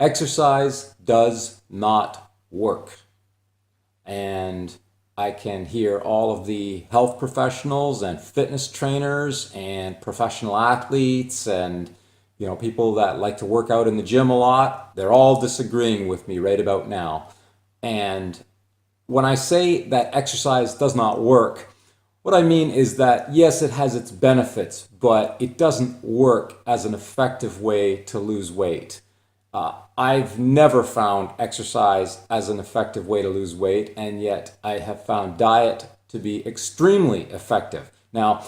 Exercise does not work. And I can hear all of the health professionals and fitness trainers and professional athletes and people that like to work out in the gym a lot. They're all disagreeing with me right about now. And when I say that exercise does not work, what I mean is that yes, it has its benefits, but it doesn't work as an effective way to lose weight. I've never found exercise as an effective way to lose weight, and yet I have found diet to be extremely effective. Now,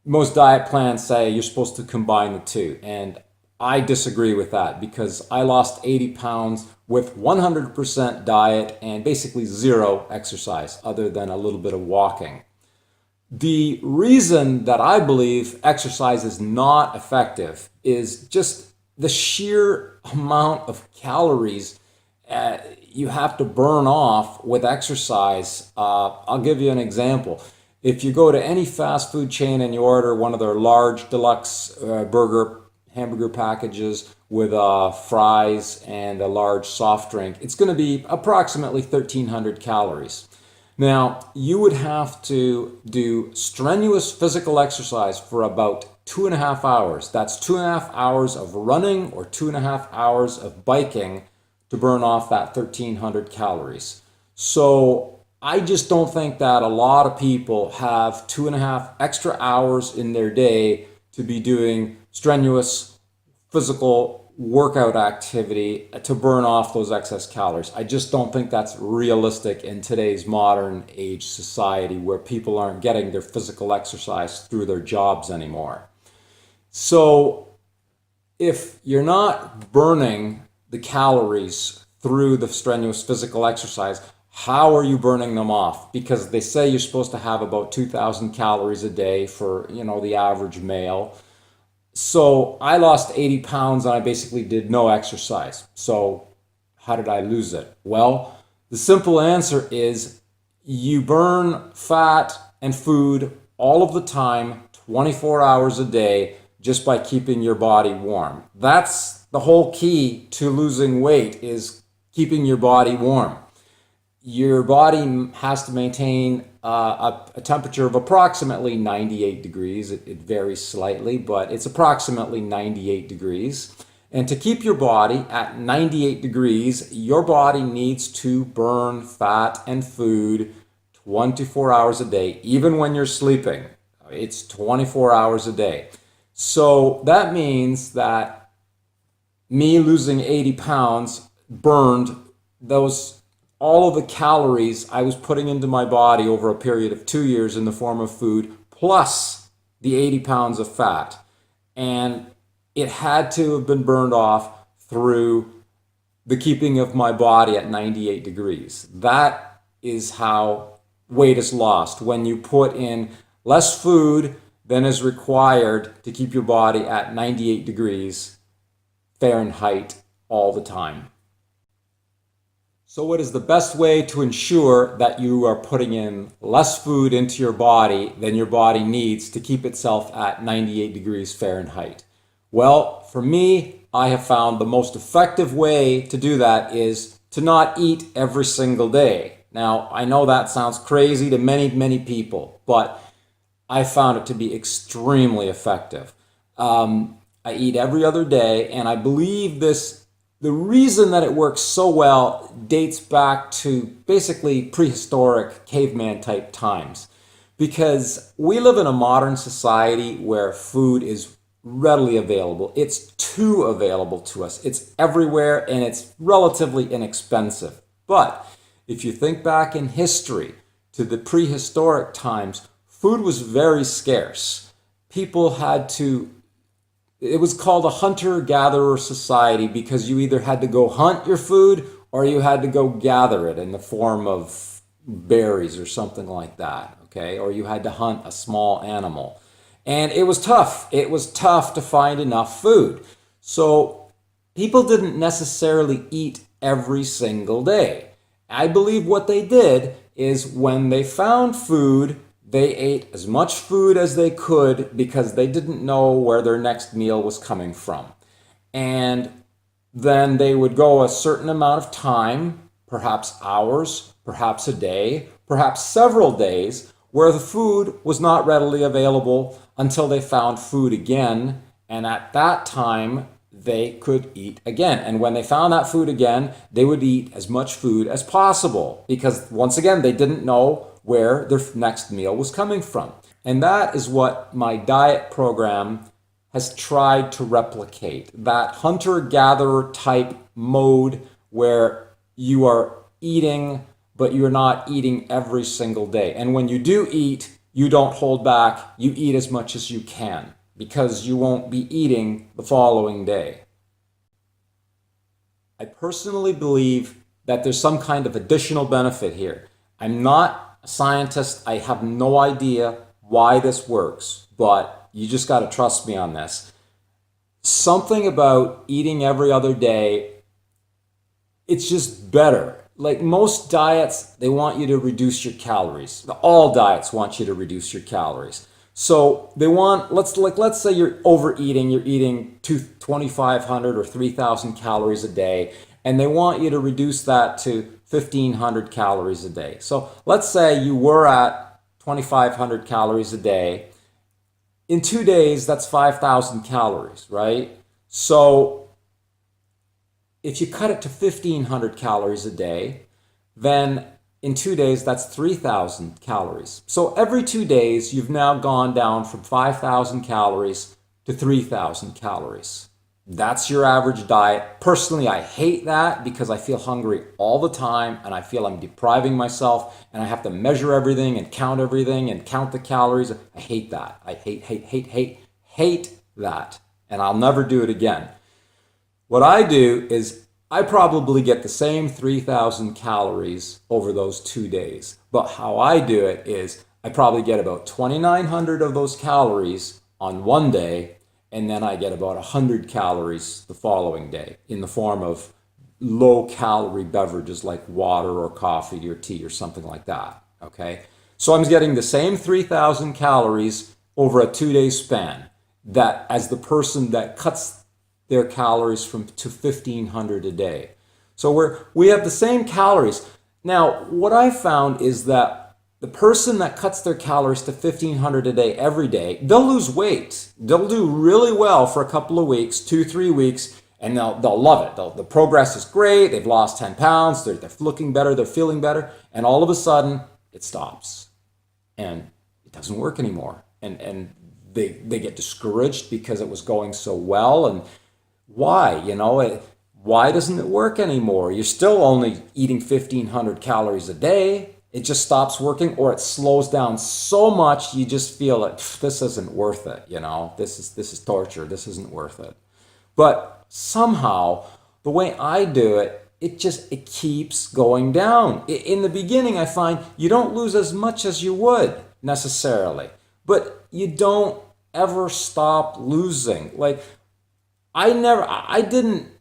most diet plans say you're supposed to combine the two, and I disagree with that because I lost 80 pounds with 100% diet and basically zero exercise other than a little bit of walking. The reason that I believe exercise is not effective is just the sheer amount of calories you have to burn off with exercise. I'll give you an example. If you go to any fast food chain and you order one of their large deluxe hamburger packages with fries and a large soft drink, it's going to be approximately 1,300 calories. Now, you would have to do strenuous physical exercise for about 2.5 hours. That's 2.5 hours of running or 2.5 hours of biking to burn off that 1,300 calories. So I just don't think that a lot of people have 2.5 extra hours in their day to be doing strenuous physical workout activity to burn off those excess calories. I just don't think that's realistic in today's modern age society where people aren't getting their physical exercise through their jobs anymore. So if you're not burning the calories through the strenuous physical exercise, how are you burning them off? Because they say you're supposed to have about 2,000 calories a day for, the average male. So I lost 80 pounds and I basically did no exercise. So how did I lose it? Well, the simple answer is you burn fat and food all of the time, 24 hours a day, just by keeping your body warm. That's the whole key to losing weight, is keeping your body warm. Your body has to maintain a temperature of approximately 98 degrees. It varies slightly, but it's approximately 98 degrees. And to keep your body at 98 degrees, your body needs to burn fat and food 24 hours a day, even when you're sleeping. It's 24 hours a day. So that means that me losing 80 pounds burned all of the calories I was putting into my body over a period of 2 years in the form of food, plus the 80 pounds of fat. And it had to have been burned off through the keeping of my body at 98 degrees. That is how weight is lost, when you put in less food than is required to keep your body at 98 degrees Fahrenheit all the time. So what is the best way to ensure that you are putting in less food into your body than your body needs to keep itself at 98 degrees Fahrenheit? Well, for me, I have found the most effective way to do that is to not eat every single day. Now, I know that sounds crazy to many, many people, but I found it to be extremely effective. I eat every other day, and I believe the reason that it works so well dates back to basically prehistoric caveman type times, because we live in a modern society where food is readily available. It's too available to us. It's everywhere and it's relatively inexpensive. But if you think back in history to the prehistoric times, food was very scarce. People it was called a hunter-gatherer society because you either had to go hunt your food or you had to go gather it in the form of berries or something like that, okay? Or you had to hunt a small animal. And it was tough. It was tough to find enough food. So people didn't necessarily eat every single day. I believe what they did is when they found food, they ate as much food as they could because they didn't know where their next meal was coming from. And then they would go a certain amount of time, perhaps hours, perhaps a day, perhaps several days, where the food was not readily available until they found food again. And at that time, they could eat again. And when they found that food again, they would eat as much food as possible because, once again, they didn't know where their next meal was coming from. And that is what my diet program has tried to replicate, that hunter-gatherer type mode where you are eating, but you're not eating every single day. And when you do eat, you don't hold back. You eat as much as you can because you won't be eating the following day. I personally believe that there's some kind of additional benefit here. I'm not a scientist. I have no idea why this works, but you just got to trust me on this. Something about eating every other day, it's just better. Like most diets, they want you to reduce your calories. All diets want you to reduce your calories. So they want, let's say you're overeating, you're eating 2,500 or 3,000 calories a day, and they want you to reduce that to 1,500 calories a day. So let's say you were at 2,500 calories a day. In 2 days, that's 5,000 calories, right? So if you cut it to 1,500 calories a day, then in 2 days, that's 3,000 calories. So every 2 days, you've now gone down from 5,000 calories to 3,000 calories. That's your average diet. Personally, I hate that because I feel hungry all the time and I feel I'm depriving myself and I have to measure everything and count the calories. I hate that. I hate that. And I'll never do it again. What I do is I probably get the same 3,000 calories over those 2 days. But how I do it is I probably get about 2,900 of those calories on one day, and then I get about 100 calories the following day in the form of low-calorie beverages like water or coffee or tea or something like that, okay? So I'm getting the same 3,000 calories over a 2-day span that as the person that cuts their calories to 1,500 a day. So we have the same calories. Now, what I found is that the person that cuts their calories to 1,500 a day every day, they'll lose weight. They'll do really well for a couple of weeks, 2-3 weeks, and they'll love it. The progress is great. They've lost 10 pounds. They're looking better. They're feeling better. And all of a sudden, it stops. And it doesn't work anymore. And they get discouraged because it was going so well. And why? Why doesn't it work anymore? You're still only eating 1,500 calories a day. It just stops working, or it slows down so much you just feel like this isn't worth it. This is torture. This isn't worth it. But somehow the way I do it, it keeps going down. In the beginning, I find you don't lose as much as you would necessarily, but you don't ever stop losing. Like I didn't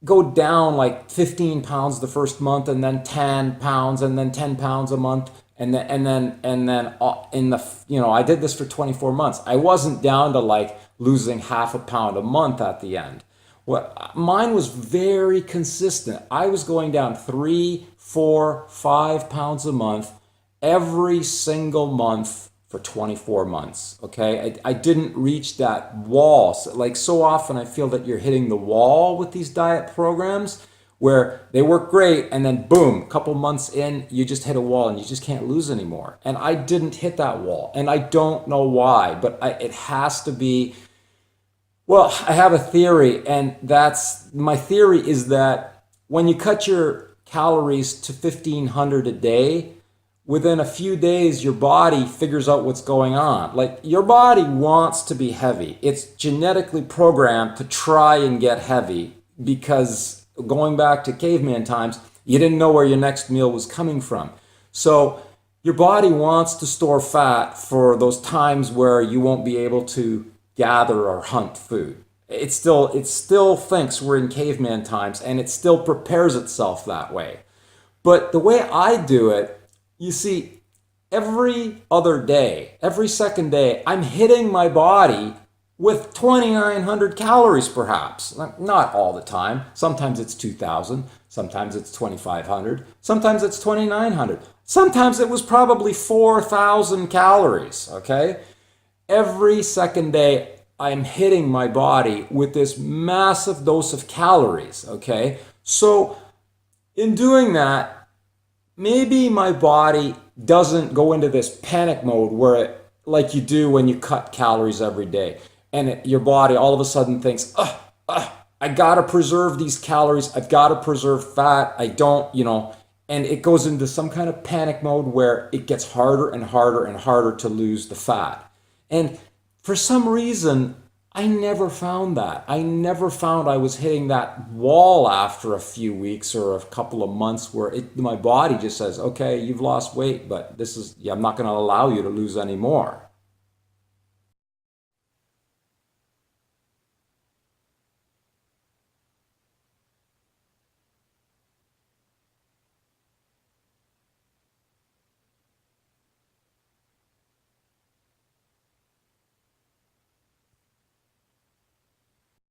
go down like 15 pounds the first month and then 10 pounds and then 10 pounds a month. And then I did this for 24 months. I wasn't down to like losing half a pound a month at the end. Mine was very consistent. I was going down 3, 4, 5 pounds a month every single month for 24 months, okay? I didn't reach that wall. So often I feel that you're hitting the wall with these diet programs where they work great and then boom, a couple months in, you just hit a wall and you just can't lose anymore. And I didn't hit that wall and I don't know why, but it has to be, well, I have a theory, and my theory is that when you cut your calories to 1,500 a day, within a few days, your body figures out what's going on. Like, your body wants to be heavy. It's genetically programmed to try and get heavy because going back to caveman times, you didn't know where your next meal was coming from. So your body wants to store fat for those times where you won't be able to gather or hunt food. It still thinks we're in caveman times, and it still prepares itself that way. But the way I do it, you see, every other day, every second day, I'm hitting my body with 2,900 calories perhaps. Not all the time. Sometimes it's 2,000, sometimes it's 2,500, sometimes it's 2,900. Sometimes it was probably 4,000 calories, okay? Every second day, I'm hitting my body with this massive dose of calories, okay? So in doing that, maybe my body doesn't go into this panic mode where it, like you do when you cut calories every day. And your body all of a sudden thinks, I gotta preserve these calories. I've gotta preserve fat. I don't, and it goes into some kind of panic mode where it gets harder and harder and harder to lose the fat. And for some reason, I never found that. I never found I was hitting that wall after a few weeks or a couple of months where my body just says, okay, you've lost weight, but I'm not going to allow you to lose any more.